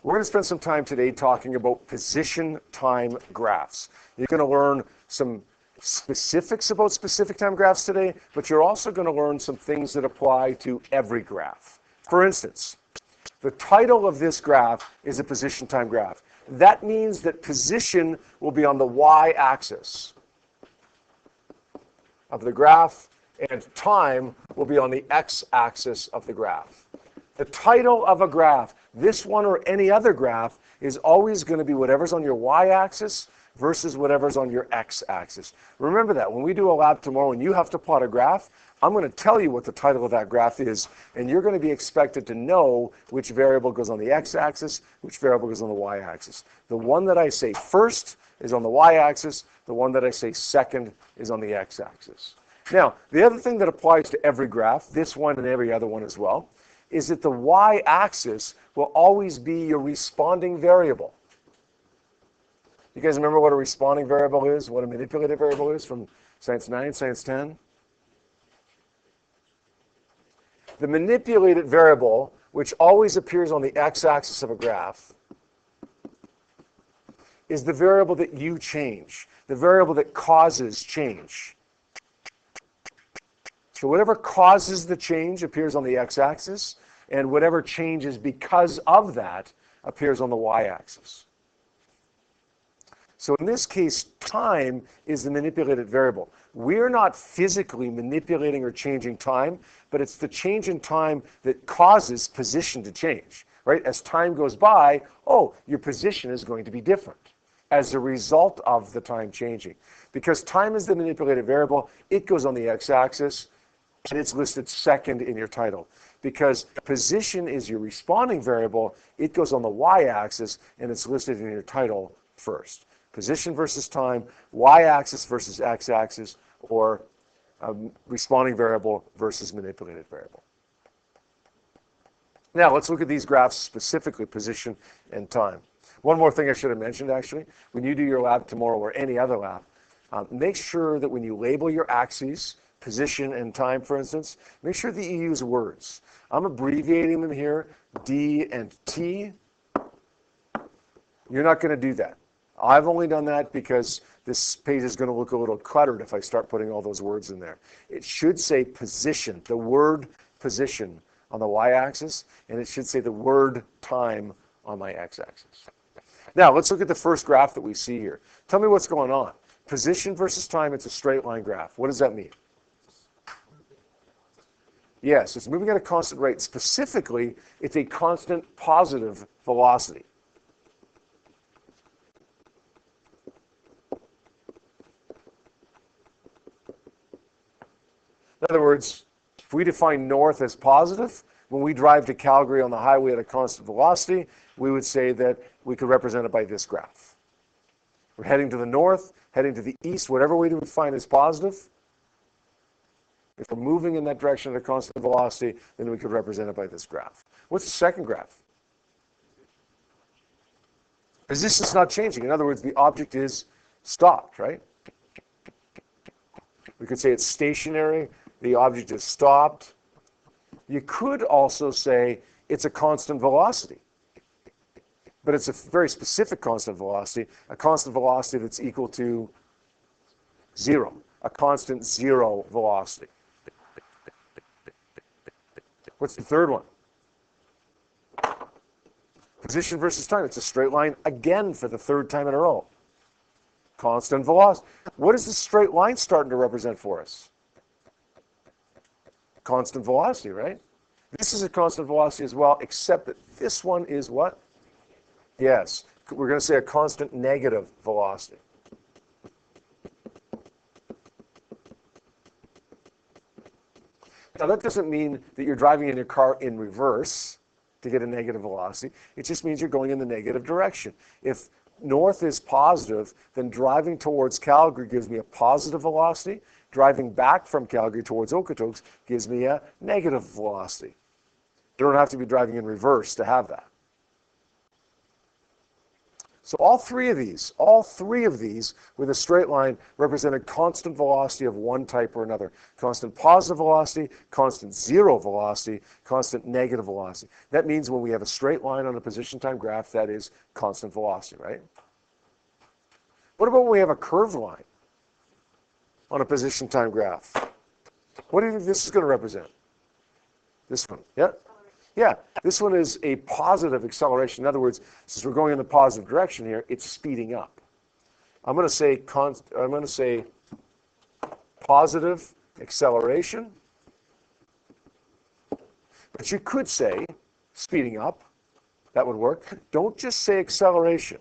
We're going to spend some time today talking about position time graphs. You're going to learn some specifics about specific time graphs today, but you're also going to learn some things that apply to every graph. For instance, the title of this graph is a position time graph. That means that position will be on the y-axis of the graph, and time will be on the x-axis of the graph. The title of a graph, this one or any other graph, is always going to be whatever's on your y-axis versus whatever's on your x-axis. Remember that. When we do a lab tomorrow and you have to plot a graph, I'm going to tell you what the title of that graph is, and you're going to be expected to know which variable goes on the x-axis, which variable goes on the y-axis. The one that I say first is on the y-axis. The one that I say second is on the x-axis. Now, the other thing that applies to every graph, this one and every other one as well, is that the y-axis will always be your responding variable. You guys remember what a responding variable is, what a manipulated variable is from Science 9, Science 10? The manipulated variable, which always appears on the x-axis of a graph, is the variable that you change, the variable that causes change. So whatever causes the change appears on the x-axis, and whatever changes because of that appears on the y-axis. So in this case, time is the manipulated variable. We're not physically manipulating or changing time, but it's the change in time that causes position to change, right? As time goes by, oh, your position is going to be different as a result of the time changing. Because time is the manipulated variable, it goes on the x-axis, and it's listed second in your title. Because position is your responding variable, it goes on the y-axis, and it's listed in your title first. Position versus time, y-axis versus x-axis, or responding variable versus manipulated variable. Now, let's look at these graphs specifically, position and time. One more thing I should have mentioned, actually. When you do your lab tomorrow or any other lab, make sure that when you label your axes, position and time, for instance, make sure that you use words. I'm abbreviating them here, D and T. You're not going to do that. I've only done that because this page is going to look a little cluttered if I start putting all those words in there. It should say position, the word position on the y-axis, and it should say the word time on my x-axis. Now, let's look at the first graph that we see here. Tell me what's going on. Position versus time, it's a straight line graph. What does that mean? Yes, it's moving at a constant rate. Specifically, it's a constant positive velocity. In other words, if we define north as positive, when we drive to Calgary on the highway at a constant velocity, we would say that we could represent it by this graph. We're heading to the north, heading to the east, whatever we define as positive. If we're moving in that direction at a constant velocity, then we could represent it by this graph. What's the second graph? Position's not changing. In other words, the object is stopped, right? We could say it's stationary. The object is stopped. You could also say it's a constant velocity. But it's a very specific constant velocity, a constant velocity that's equal to 0, a constant 0 velocity. What's the third one? Position versus time. It's a straight line again for the third time in a row. Constant velocity. What is the straight line starting to represent for us? Constant velocity, right? This is a constant velocity as well, except that this one is what? Yes, we're going to say a constant negative velocity. Now, that doesn't mean that you're driving in your car in reverse to get a negative velocity. It just means you're going in the negative direction. If north is positive, then driving towards Calgary gives me a positive velocity. Driving back from Calgary towards Okotoks gives me a negative velocity. You don't have to be driving in reverse to have that. So all three of these with a straight line represent a constant velocity of one type or another. Constant positive velocity, constant zero velocity, constant negative velocity. That means when we have a straight line on a position time graph, that is constant velocity, right? What about when we have a curved line on a position time graph? What do you think this is going to represent? This one, yeah? Yeah, this one is a positive acceleration. In other words, since we're going in the positive direction here, it's speeding up. I'm going to say positive acceleration, but you could say speeding up. That would work. Don't just say acceleration,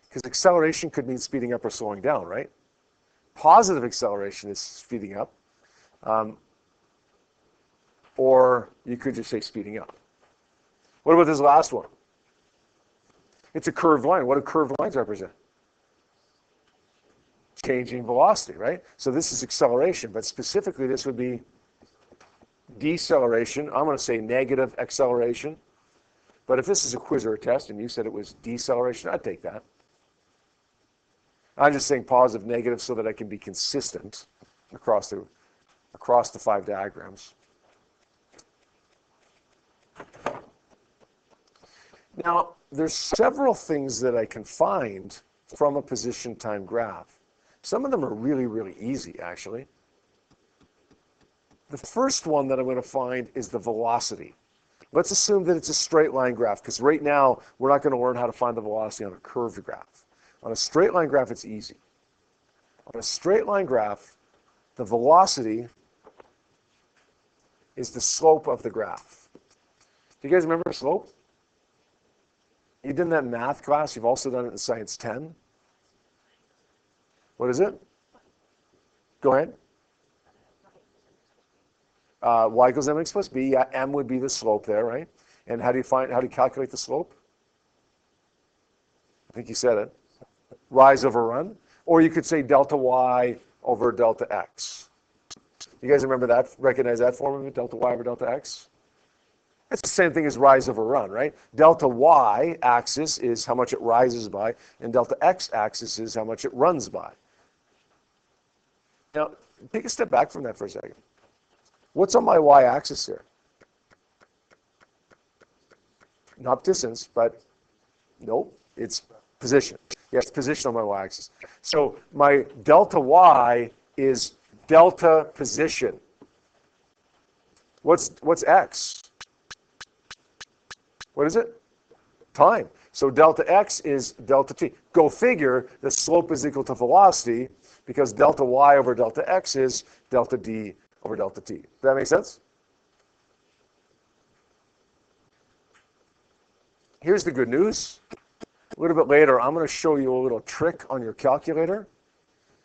because acceleration could mean speeding up or slowing down, right? Positive acceleration is speeding up. Or you could just say speeding up. What about this last one? It's a curved line. What do curved lines represent? Changing velocity, right? So this is acceleration, but specifically this would be deceleration. I'm going to say negative acceleration. But if this is a quiz or a test and you said it was deceleration, I'd take that. I'm just saying positive, negative so that I can be consistent across the 5 diagrams. Now, there's several things that I can find from a position time graph. Some of them are really, really easy, actually. The first one that I'm going to find is the velocity. Let's assume that it's a straight line graph, because right now we're not going to learn how to find the velocity on a curved graph. On a straight line graph, it's easy. On a straight line graph, the velocity is the slope of the graph. Do you guys remember slope? You did that in math class. You've also done it in Science 10. What is it? Go ahead. Y equals mx plus b. Yeah, m would be the slope there, right? And how do you calculate the slope? I think you said it. Rise over run. Or you could say delta y over delta x. You guys remember that? Recognize that formula, delta y over delta x? It's the same thing as rise over run, right? Delta y axis is how much it rises by, and delta x axis is how much it runs by. Now, take a step back from that for a second. What's on my y-axis here? Not distance, but nope, it's position. Yes, position on my y-axis. So my delta y is delta position. What's x? What is it? Time. So delta x is delta t. Go figure, the slope is equal to velocity because delta y over delta x is delta d over delta t. Does that make sense? Here's the good news. A little bit later, I'm going to show you a little trick on your calculator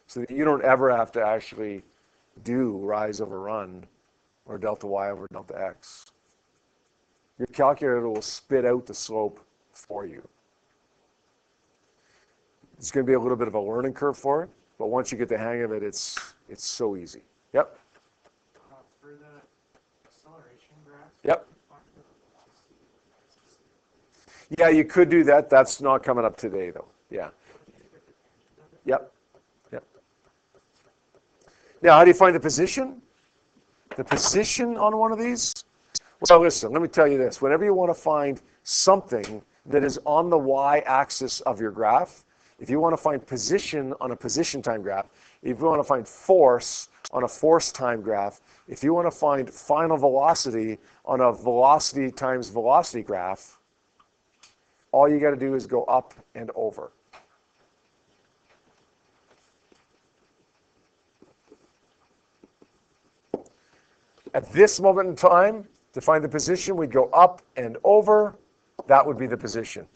so that you don't ever have to actually do rise over run or delta y over delta x. Your calculator will spit out the slope for you. It's going to be a little bit of a learning curve for it, but once you get the hang of it, it's so easy. Yep. For the acceleration graph. Yep. Yeah, you could do that. That's not coming up today, though. Yeah. Yep. Yep. Now, how do you find the position? The position on one of these? Well, listen, let me tell you this. Whenever you want to find something that is on the y-axis of your graph, if you want to find position on a position time graph, if you want to find force on a force time graph, if you want to find final velocity on a velocity times velocity graph, all you got to do is go up and over. At this moment in time, to find the position, we'd go up and over. That would be the position.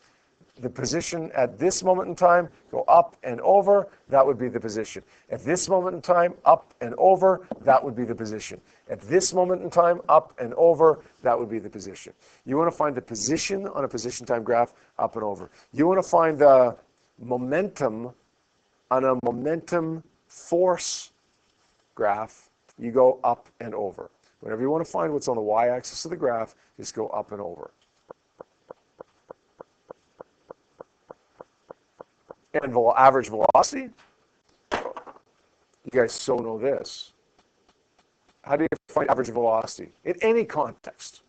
The position at this moment in time, go up and over. That would be the position. At this moment in time, up and over. That would be the position. At this moment in time, up and over. That would be the position. You want to find the position on a position time graph, up and over. You want to find the momentum on a momentum force graph, you go up and over. Whenever you want to find what's on the y-axis of the graph, just go up and over. And average velocity? You guys so know this. How do you find average velocity in any context?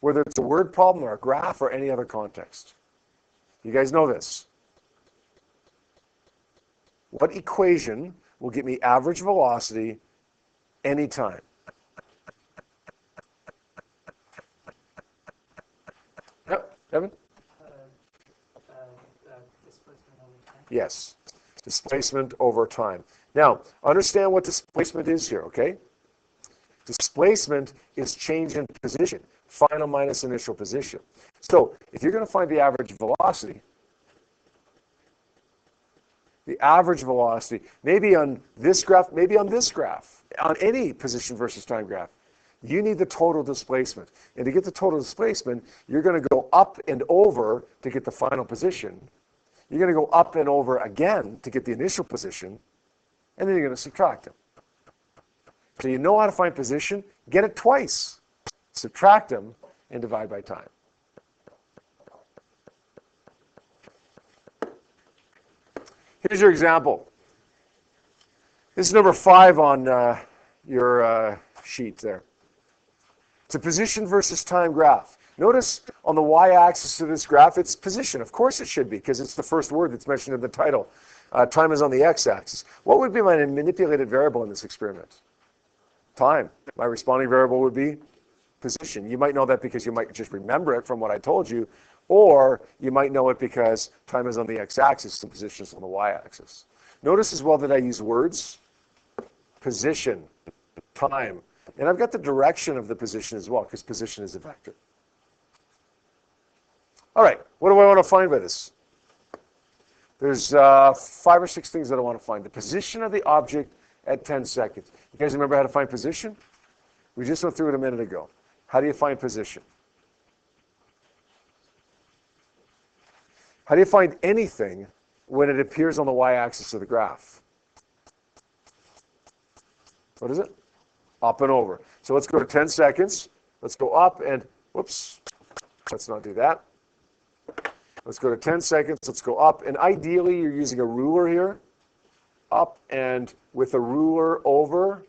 Whether it's a word problem or a graph or any other context. You guys know this. What equation will give me average velocity anytime? Yep, Evan? Displacement over time. Yes, displacement over time. Now, understand what displacement is here, okay? Displacement is change in position, final minus initial position. So, if you're going to find the average velocity, maybe on this graph, maybe on this graph, on any position versus time graph, you need the total displacement. And to get the total displacement, you're going to go up and over to get the final position. You're going to go up and over again to get the initial position, and then you're going to subtract them. So you know how to find position, get it twice. Subtract them and divide by time. Here's your example. This is number 5 on your sheet there. It's a position versus time graph. Notice on the y-axis of this graph, it's position. Of course it should be, because it's the first word that's mentioned in the title. Time is on the x-axis. What would be my manipulated variable in this experiment? Time. My responding variable would be position. You might know that because you might just remember it from what I told you, or you might know it because time is on the x-axis and position is on the y-axis. Notice as well that I use words, position, time, and I've got the direction of the position as well, because position is a vector. All right, what do I want to find by this? There's 5 or 6 things that I want to find. The position of the object at 10 seconds. You guys remember how to find position? We just went through it a minute ago. How do you find position? How do you find anything when it appears on the y-axis of the graph? What is it? Up and over. So let's go to 10 seconds. Let's go up and, whoops, let's not do that. Let's go to 10 seconds. Let's go up. And ideally, you're using a ruler here. Up and with a ruler over.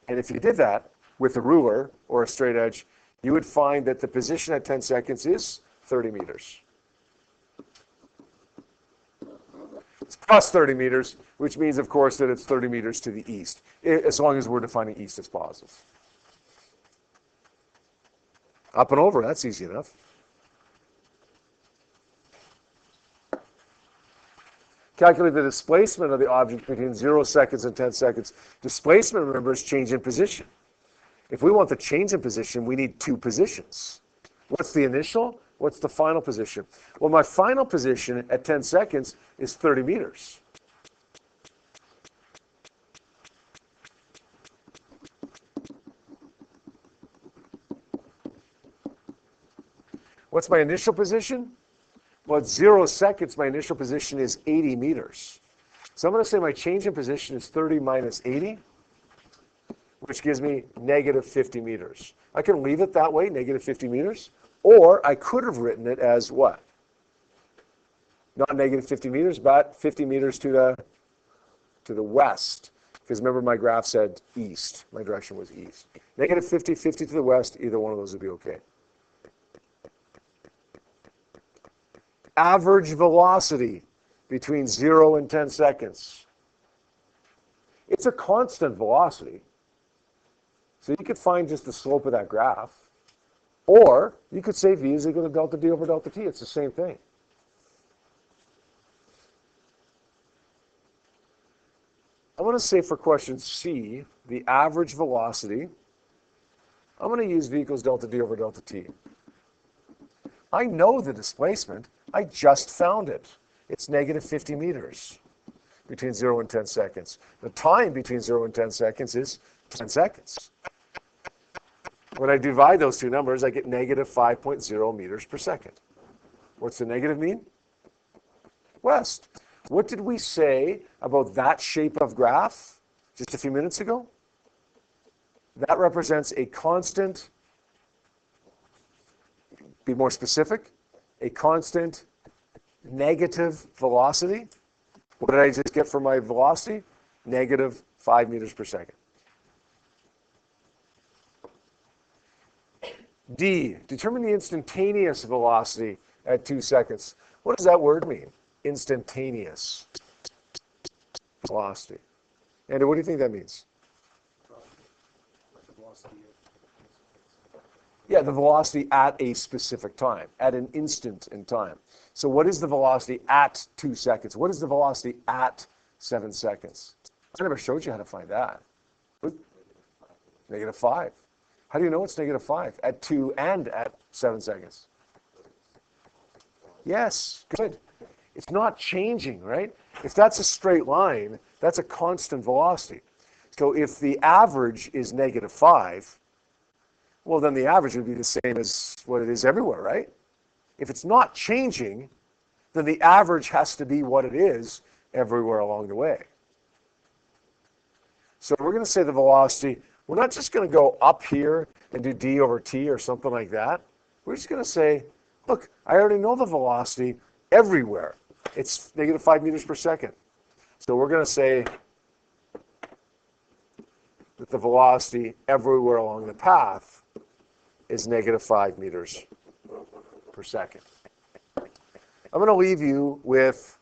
And if you did that with a ruler or a straight edge, you would find that the position at 10 seconds is 30 meters. It's plus 30 meters, which means, of course, that it's 30 meters to the east, as long as we're defining east as positive. Up and over, that's easy enough. Calculate the displacement of the object between 0 seconds and 10 seconds. Displacement, remember, is change in position. If we want the change in position, we need 2 positions. What's the initial? What's the final position? Well, my final position at 10 seconds is 30 meters. What's my initial position? Well, at 0 seconds, my initial position is 80 meters. So I'm going to say my change in position is 30 minus 80, which gives me negative 50 meters. I can leave it that way, negative 50 meters, or I could have written it as what? Not negative 50 meters, but 50 meters to the west. Because remember, my graph said east. My direction was east. Negative 50, 50 to the west, either one of those would be okay. Average velocity between 0 and 10 seconds. It's a constant velocity. So you could find just the slope of that graph. Or you could say v is equal to delta d over delta t. It's the same thing. I want to say for question C, the average velocity, I'm going to use v equals delta d over delta t. I know the displacement. I just found it. It's negative 50 meters between 0 and 10 seconds. The time between 0 and 10 seconds is 10 seconds. When I divide those two numbers, I get negative 5.0 meters per second. What's the negative mean? West. What did we say about that shape of graph just a few minutes ago? That represents a constant, be more specific, a constant negative velocity. What did I just get for my velocity? Negative 5 meters per second. D, determine the instantaneous velocity at 2 seconds. What does that word mean? Instantaneous velocity. Andy, what do you think that means? Yeah, the velocity at a specific time, at an instant in time. So what is the velocity at 2 seconds? What is the velocity at 7 seconds? I never showed you how to find that. Negative 5. How do you know it's negative 5 at 2 and at 7 seconds? Yes, good. It's not changing, right? If that's a straight line, that's a constant velocity. So if the average is negative 5, well, then the average would be the same as what it is everywhere, right? If it's not changing, then the average has to be what it is everywhere along the way. So we're going to say the velocity, we're not just going to go up here and do d over t or something like that. We're just going to say, look, I already know the velocity everywhere. It's negative 5 meters per second. So we're going to say that the velocity everywhere along the path is negative 5 meters per second. I'm going to leave you with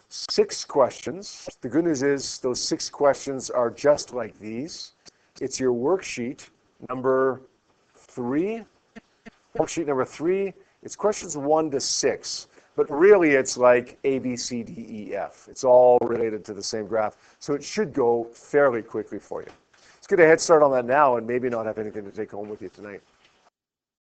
6 questions. The good news is those 6 questions are just like these. It's your worksheet number 3. Worksheet number 3, it's questions 1 to 6. But really it's like A, B, C, D, E, F. It's all related to the same graph. So it should go fairly quickly for you. Let's get a head start on that now and maybe not have anything to take home with you tonight.